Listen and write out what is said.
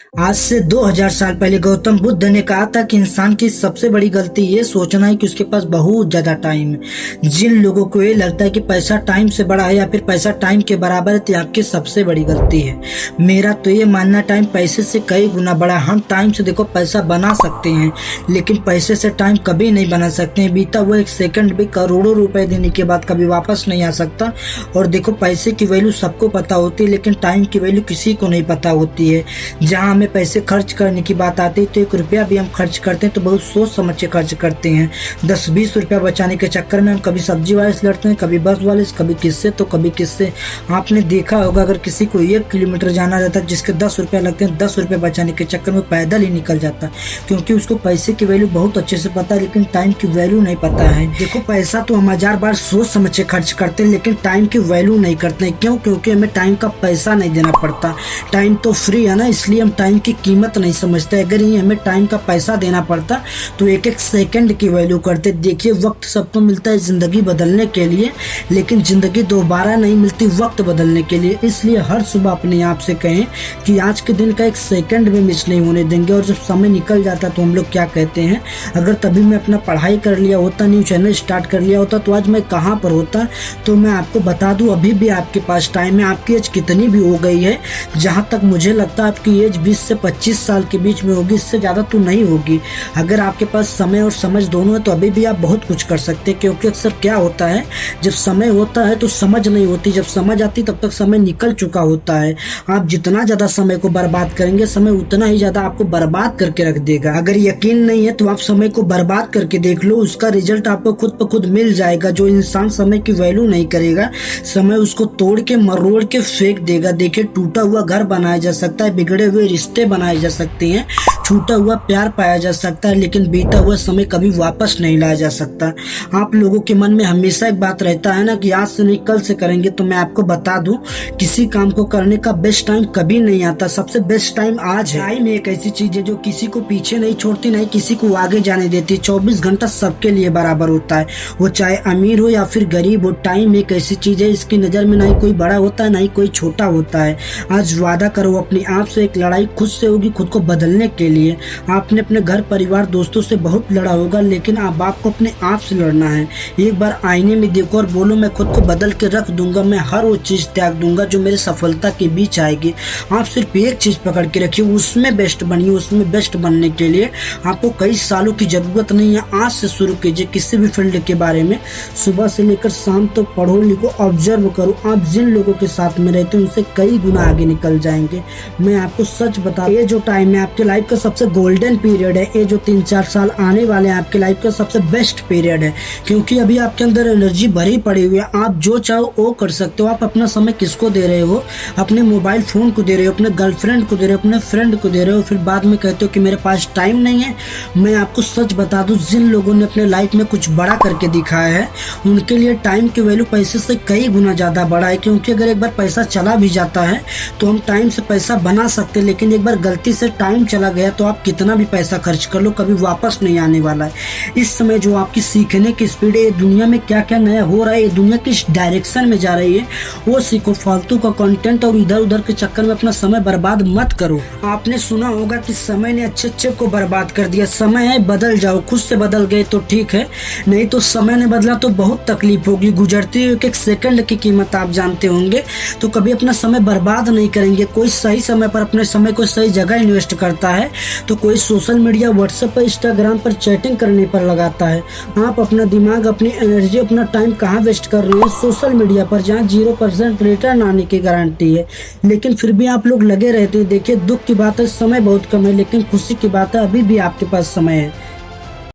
आज से 2000 साल पहले गौतम बुद्ध ने कहा था कि इंसान की सबसे बड़ी गलती ये सोचना है कि उसके पास बहुत ज्यादा टाइम है। जिन लोगों को ये लगता है कि पैसा टाइम से बड़ा है या फिर पैसा टाइम के बराबर है तो आपकी सबसे बड़ी गलती है। मेरा तो ये मानना टाइम पैसे से कई गुना बड़ा है। हम टाइम से देखो पैसा बना सकते हैं लेकिन पैसे से टाइम कभी नहीं बना सकते हैं। बीता हुआ एक सेकंड भी करोड़ों रुपए देने के बाद कभी वापस नहीं आ सकता। और देखो पैसे की वैल्यू सबको पता होती है लेकिन टाइम की वैल्यू किसी को नहीं पता होती है। जहाँ हमें पैसे खर्च करने की बात आती है तो 1 रुपया भी हम खर्च करते हैं तो बहुत सोच समझ के खर्च करते हैं। 10-20 रुपया बचाने के चक्कर में हम कभी सब्जी वाले से लड़ते हैं, कभी बस वाले से, कभी किससे तो कभी किससे। आपने देखा होगा अगर किसी को 1 किलोमीटर जाना रहता है जिसके 10 रुपया लगते हैं, 10 रुपये बचाने के चक्कर में पैदल ही निकल जाता है क्योंकि उसको पैसे की वैल्यू बहुत अच्छे से पता है लेकिन टाइम की वैल्यू नहीं पता है। देखो पैसा तो हम 1000 बार सोच समझ के खर्च करते हैं लेकिन टाइम की वैल्यू नहीं करते हैं। क्यों? क्योंकि हमें टाइम का पैसा नहीं देना पड़ता। टाइम तो फ्री है ना, इसलिए हम टाइम की कीमत नहीं समझते। अगर ये हमें टाइम का पैसा देना पड़ता तो एक एक सेकंड की वैल्यू करते। देखिए वक्त सबको मिलता है जिंदगी बदलने के लिए लेकिन जिंदगी दोबारा नहीं मिलती वक्त बदलने के लिए। इसलिए हर सुबह अपने आप से कहें कि आज के दिन का एक सेकंड भी मिस नहीं होने देंगे। और जब समय निकल जाता तो हम लोग क्या कहते हैं, अगर तभी मैं अपना पढ़ाई कर लिया होता, न्यू चैनल स्टार्ट कर लिया होता तो आज मैं कहाँ पर होता। तो मैं आपको बता दूं अभी भी आपके पास टाइम है। आपकी एज कितनी भी हो गई है, जहाँ तक मुझे लगता है आपकी एज 20 से 25 साल के बीच में होगी, इससे ज़्यादा तो नहीं होगी। अगर आपके पास समय और समझ दोनों है तो अभी भी आप बहुत कुछ कर सकते हैं। क्योंकि अक्सर क्या होता है, जब समय होता है तो समझ नहीं होती, जब समझ आती तब तक समय निकल चुका होता है। आप जितना ज़्यादा समय को बर्बाद करेंगे समय उतना ही ज़्यादा आपको बर्बाद करके रख देगा। अगर यकीन नहीं है तो आप समय को बर्बाद करके देख लो, उसका रिजल्ट आपको खुद ब खुद मिल जाएगा। जो इंसान समय की वैल्यू नहीं करेगा, समय उसको तोड़ के मरोड़ के फेंक देगा। देखिए टूटा हुआ घर बनाया जा सकता है, बिगड़े हुए रिश्ते बनाए जा सकते हैं, छूटा हुआ प्यार पाया जा सकता है लेकिन बीता हुआ समय कभी वापस नहीं लाया जा सकता। आप लोगों के मन में हमेशा एक बात रहता है ना कि आज से नहीं कल से करेंगे। तो मैं आपको बता दूं किसी काम को करने का बेस्ट टाइम कभी नहीं आता, सबसे बेस्ट टाइम आज है। टाइम एक ऐसी चीज है जो किसी को पीछे नहीं छोड़ती, नहीं किसी को आगे जाने देती। 24 घंटा सबके लिए बराबर होता है, वो चाहे अमीर हो या फिर गरीब हो। टाइम एक ऐसी चीज है इसकी नजर में नहीं कोई बड़ा होता है नहीं कोई छोटा होता है। आज वादा करो अपने आप से, एक लड़ाई खुद से होगी खुद को बदलने के लिए। आपने अपने घर परिवार दोस्तों से बहुत लड़ा होगा लेकिन अब आपको अपने आप से लड़ना है। एक बार आईने में देखो और बोलो मैं खुद को बदल के रख दूंगा, मैं हर वो चीज त्याग दूंगा जो मेरे सफलता के बीच आएगी। आप सिर्फ एक चीज पकड़ के रखिए, उसमें बेस्ट बनिए। उसमें बेस्ट बनने के लिए आपको कई सालों की जरूरत नहीं है, आज से शुरू कीजिए। किसी भी फील्ड के बारे में सुबह से लेकर शाम तक पढ़ो लिखो ऑब्जर्व करो। आप जिन लोगों के साथ में रहते हैं उनसे कई गुना आगे निकल जाएंगे। मैं आपको सच बता, ये जो टाइम है आपके लाइफ का सबसे गोल्डन पीरियड है। ये जो 3-4 साल आने वाले हैं आपके लाइफ का सबसे बेस्ट पीरियड है क्योंकि अभी आपके अंदर एनर्जी भरी पड़ी हुई है। आप जो चाहो वो कर सकते हो। आप अपना समय किसको दे रहे हो? अपने मोबाइल फोन को दे रहे हो, अपने गर्लफ्रेंड को दे रहे हो, अपने फ्रेंड को दे रहे हो, फिर बाद में कहते हो कि मेरे पास टाइम नहीं है। मैं आपको सच बता दूं जिन लोगों ने अपने लाइफ में कुछ बड़ा करके दिखाया है उनके लिए टाइम की वैल्यू पैसे से कई गुना ज्यादा बड़ा है। क्योंकि अगर एक बार पैसा चला भी जाता है तो हम टाइम से पैसा बना सकते हैं लेकिन एक बार गलती से टाइम चला गया तो आप कितना भी पैसा खर्च कर लो कभी वापस नहीं आने वाला है। इस समय जो आपकी सीखने की स्पीड है, दुनिया में क्या क्या नया हो रहा है, ये दुनिया किस डायरेक्शन में जा रही है वो सीखो। फालतू का कंटेंट और इधर उधर के चक्कर में अपना समय बर्बाद मत करो। आपने सुना होगा कि समय ने अच्छे को बर्बाद कर दिया। समय है बदल जाओ, खुद से बदल गए तो ठीक है, नहीं तो समय ने बदला तो बहुत तकलीफ होगी। गुजरते हुए एक सेकंड की कीमत आप जानते होंगे तो कभी अपना समय बर्बाद नहीं करेंगे। कोई सही समय पर अपने समय को सही जगह इन्वेस्ट करता है तो कोई सोशल मीडिया व्हाट्सएप पर इंस्टाग्राम पर चैटिंग करने पर लगाता है। आप अपना दिमाग अपनी एनर्जी अपना टाइम कहाँ वेस्ट कर रहे हैं? सोशल मीडिया पर जहाँ 0% रिटर्न आने की गारंटी है लेकिन फिर भी आप लोग लगे रहते हैं। देखिए दुख की बात है समय बहुत कम है लेकिन खुशी की बात है अभी भी आपके पास समय है।